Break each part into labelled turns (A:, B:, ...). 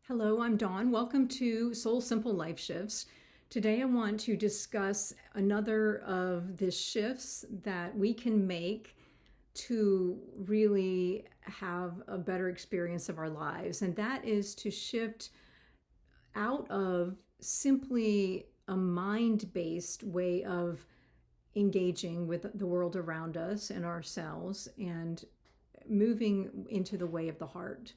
A: Hello, I'm Dawn. Welcome to Soul Simple Life Shifts. Today I want to discuss another of the shifts that we can make to really have a better experience of our lives. And that is to shift out of simply a mind-based way of engaging with the world around us and ourselves and moving into the way of the heart.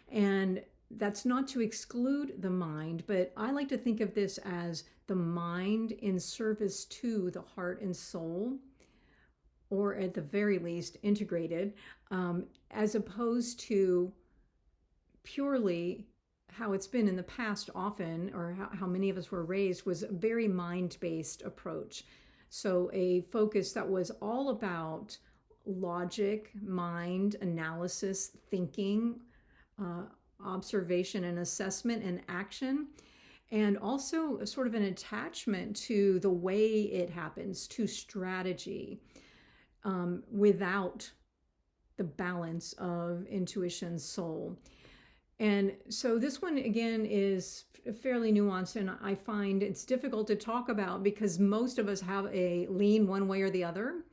A: And that's not to exclude the mind, but I like to think of this as the mind in service to the heart and soul, or at the very least integrated, as opposed to purely how it's been in the past often, or how many of us were raised, was a very mind-based approach. So a focus that was all about logic, mind, analysis, thinking, observation and assessment and action, and also sort of an attachment to the way it happens, to strategy, without the balance of intuition, soul. And so this one again is fairly nuanced, and I find it's difficult to talk about because most of us have a lean one way or the other.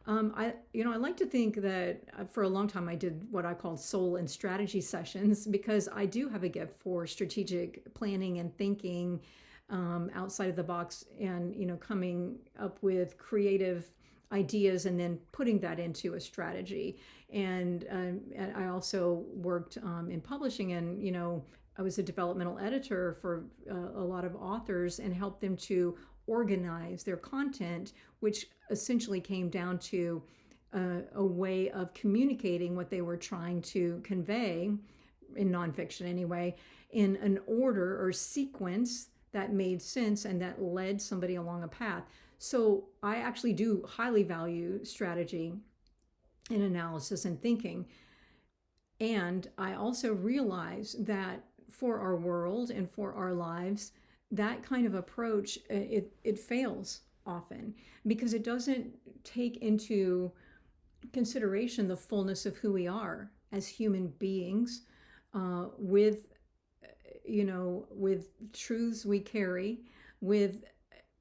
A: I like to think that for a long time I did what I called soul and strategy sessions because I do have a gift for strategic planning and thinking outside of the box, and coming up with creative ideas and then putting that into a strategy. And I also worked in publishing, and I was a developmental editor for a lot of authors and helped them to organize their content, which essentially came down to a way of communicating what they were trying to convey, in nonfiction anyway, in an order or sequence that made sense and that led somebody along a path. So I actually do highly value strategy and analysis and thinking. And I also realize that for our world and for our lives, that kind of approach, it fails often because it doesn't take into consideration the fullness of who we are as human beings, with truths we carry, with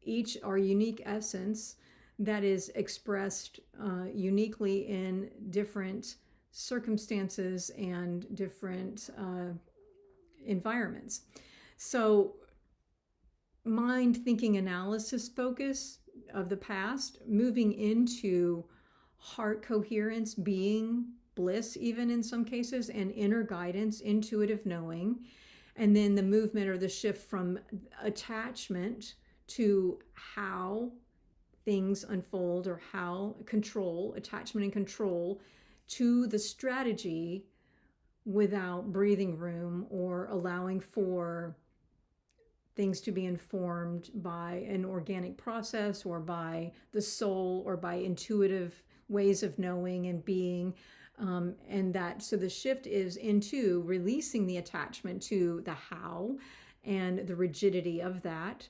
A: each our unique essence that is expressed uniquely in different circumstances and different environments. So mind, thinking, analysis focus of the past, moving into heart coherence, being, bliss even in some cases, and inner guidance, intuitive knowing, and then the movement or the shift from attachment to how things unfold, or how control, attachment and control, to the strategy without breathing room or allowing for things to be informed by an organic process or by the soul or by intuitive ways of knowing and being. So the shift is into releasing the attachment to the how and the rigidity of that,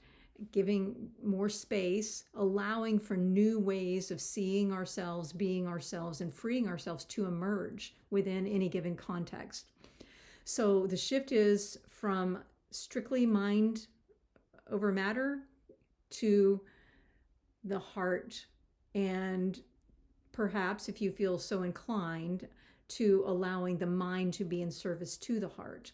A: giving more space, allowing for new ways of seeing ourselves, being ourselves, and freeing ourselves to emerge within any given context. So the shift is from strictly mind over matter to the heart, and perhaps, if you feel so inclined, to allowing the mind to be in service to the heart.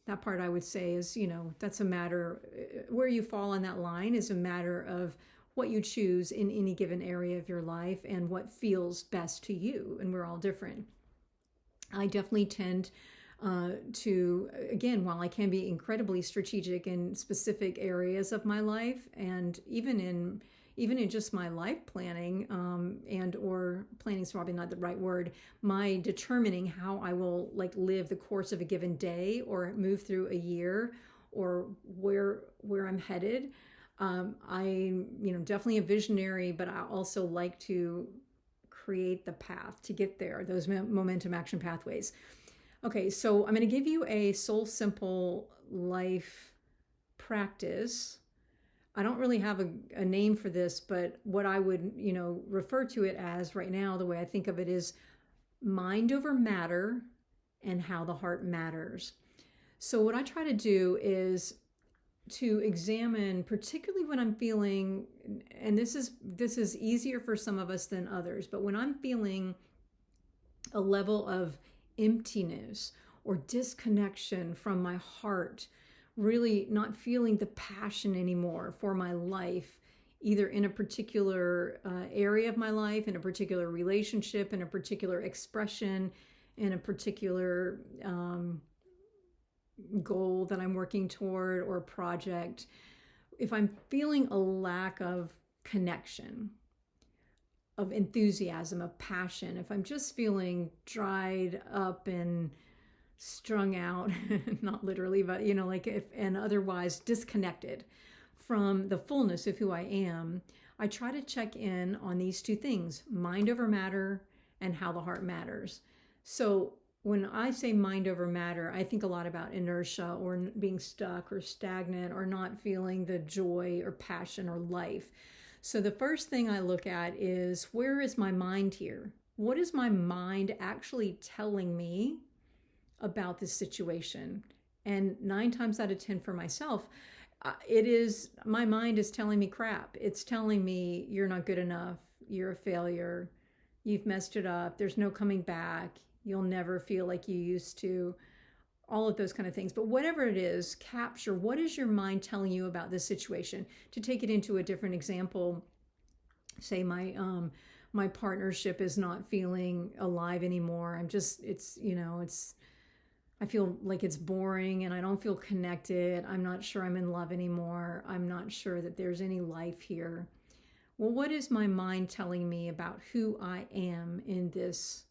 A: That part I would say is, that's a matter, where you fall on that line is a matter of what you choose in any given area of your life and what feels best to you. And we're all different. I definitely tend to, again, while I can be incredibly strategic in specific areas of my life, and even in just my life planning, and or planning is probably not the right word, my determining how I will live the course of a given day or move through a year or where I'm headed. I'm definitely a visionary, but I also like to create the path to get there, those momentum action pathways. Okay, so I'm going to give you a soul simple life practice. I don't really have a name for this, but what I would, refer to it as right now, the way I think of it is mind over matter and how the heart matters. So what I try to do is to examine, particularly when I'm feeling, and this is easier for some of us than others, but when I'm feeling a level of emptiness or disconnection from my heart, really not feeling the passion anymore for my life, either in a particular area of my life, in a particular relationship, in a particular expression, in a particular goal that I'm working toward or project. If I'm feeling a lack of connection, of enthusiasm, of passion, if I'm just feeling dried up and strung out, not literally, but like if, and otherwise disconnected from the fullness of who I am, I try to check in on these two things: mind over matter and how the heart matters. So when I say mind over matter, I think a lot about inertia or being stuck or stagnant or not feeling the joy or passion or life. So the first thing I look at is, where is my mind here? What is my mind actually telling me about this situation? And 9 times out of 10 for myself, my mind is telling me crap. It's telling me you're not good enough, you're a failure, you've messed it up, there's no coming back, you'll never feel like you used to, all of those kind of things. But whatever it is, capture what is your mind telling you about this situation. To take it into a different example, say my partnership is not feeling alive anymore. I feel like it's boring and I don't feel connected. I'm not sure I'm in love anymore. I'm not sure that there's any life here. Well, what is my mind telling me about who I am in this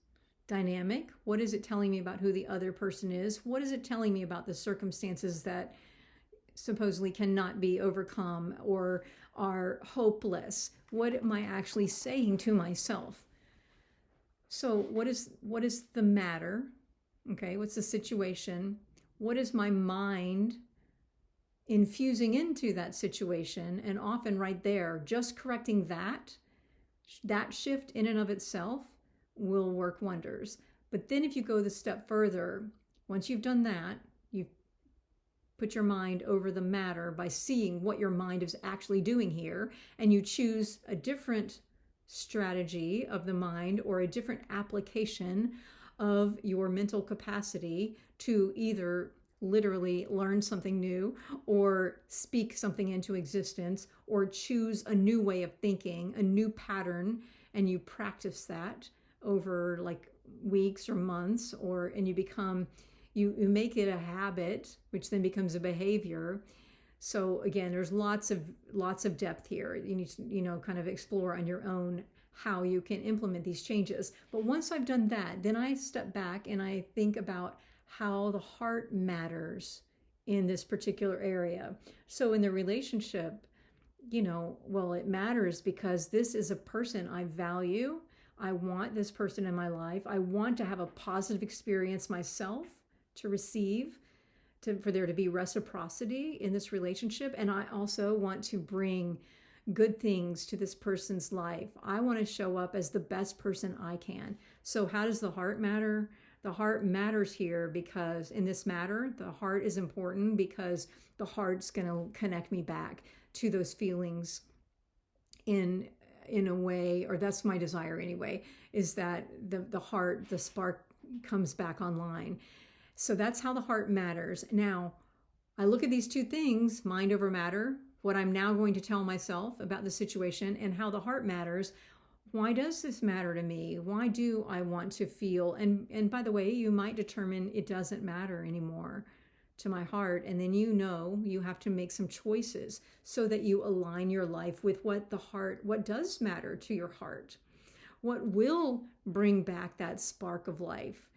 A: dynamic? What is it telling me about who the other person is? What is it telling me about the circumstances that supposedly cannot be overcome or are hopeless? What am I actually saying to myself? So what is the matter? Okay, what's the situation? What is my mind infusing into that situation? And often right there, just correcting that shift in and of itself will work wonders. But then if you go the step further, once you've done that, you've put your mind over the matter by seeing what your mind is actually doing here, and you choose a different strategy of the mind or a different application of your mental capacity to either literally learn something new or speak something into existence or choose a new way of thinking, a new pattern, and you practice that over like weeks or months, and you make it a habit, which then becomes a behavior. So again, there's lots of depth here. You need to kind of explore on your own how you can implement these changes. But once I've done that, then I step back and I think about how the heart matters in this particular area. So in the relationship, it matters because this is a person I value. I want this person in my life. I want to have a positive experience myself to receive, for there to be reciprocity in this relationship. And I also want to bring good things to this person's life. I want to show up as the best person I can. So how does the heart matter? The heart matters here because in this matter, the heart is important because the heart's going to connect me back to those feelings in a way, or that's my desire anyway, is that the heart, the spark comes back online. So that's how the heart matters. Now, I look at these two things, mind over matter, what I'm now going to tell myself about the situation, and how the heart matters. Why does this matter to me? Why do I want to feel? And by the way, you might determine it doesn't matter anymore to my heart. And then you have to make some choices so that you align your life with what does matter to your heart. What will bring back that spark of life?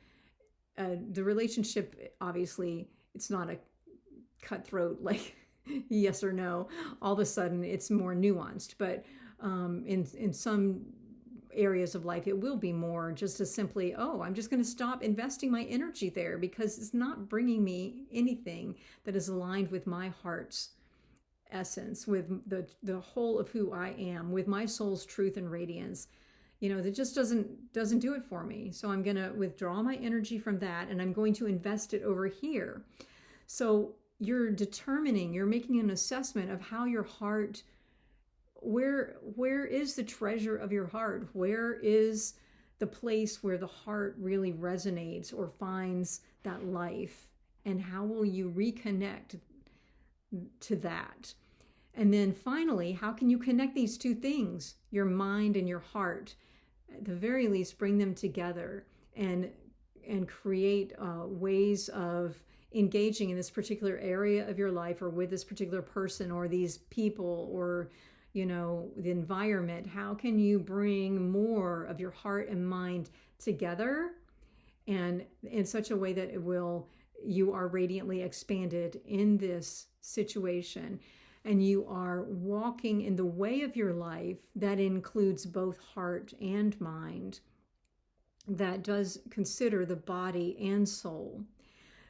A: The relationship, obviously, it's not a cutthroat, like yes or no. All of a sudden, it's more nuanced. But in some areas of life, it will be more just as simply, I'm just going to stop investing my energy there because it's not bringing me anything that is aligned with my heart's essence, with the whole of who I am, with my soul's truth and radiance. That just doesn't do it for me. So I'm going to withdraw my energy from that, and I'm going to invest it over here. So you're determining, you're making an assessment of how your heart, where is the treasure of your heart? Where is the place where the heart really resonates or finds that life? And how will you reconnect to that? And then finally, how can you connect these two things, your mind and your heart? At the very least, bring them together and create ways of engaging in this particular area of your life, or with this particular person or these people, or the environment. How can you bring more of your heart and mind together, and in such a way that you are radiantly expanded in this situation, and you are walking in the way of your life that includes both heart and mind, that does consider the body and soul.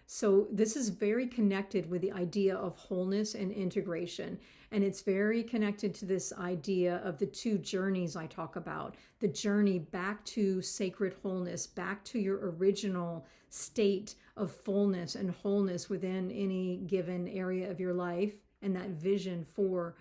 A: So this is very connected with the idea of wholeness and integration. And it's very connected to this idea of the two journeys I talk about. The journey back to sacred wholeness, back to your original state of fullness and wholeness within any given area of your life, and that vision for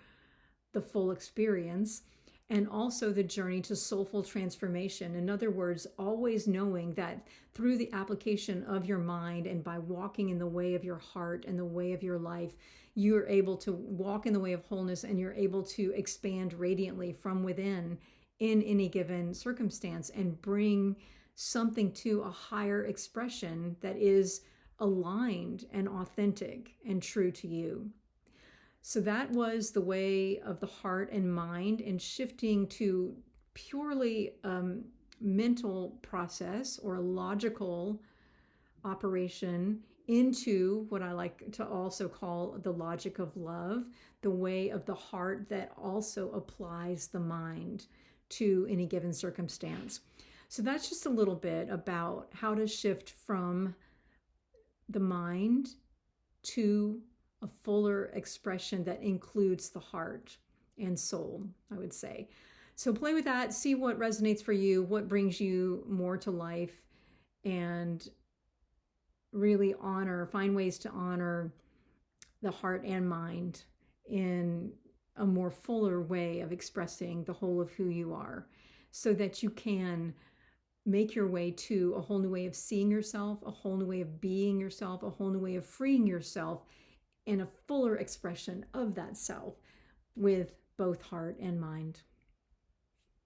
A: the full experience. And also the journey to soulful transformation. In other words, always knowing that through the application of your mind and by walking in the way of your heart and the way of your life, you're able to walk in the way of wholeness, and you're able to expand radiantly from within in any given circumstance and bring something to a higher expression that is aligned and authentic and true to you. So that was the way of the heart and mind, and shifting to purely mental process or logical operation into what I like to also call the logic of love, the way of the heart that also applies the mind to any given circumstance. So that's just a little bit about how to shift from the mind to a fuller expression that includes the heart and soul, I would say. So play with that, see what resonates for you, what brings you more to life, and really find ways to honor the heart and mind in a more fuller way of expressing the whole of who you are, so that you can make your way to a whole new way of seeing yourself, a whole new way of being yourself, a whole new way of freeing yourself in a fuller expression of that self with both heart and mind.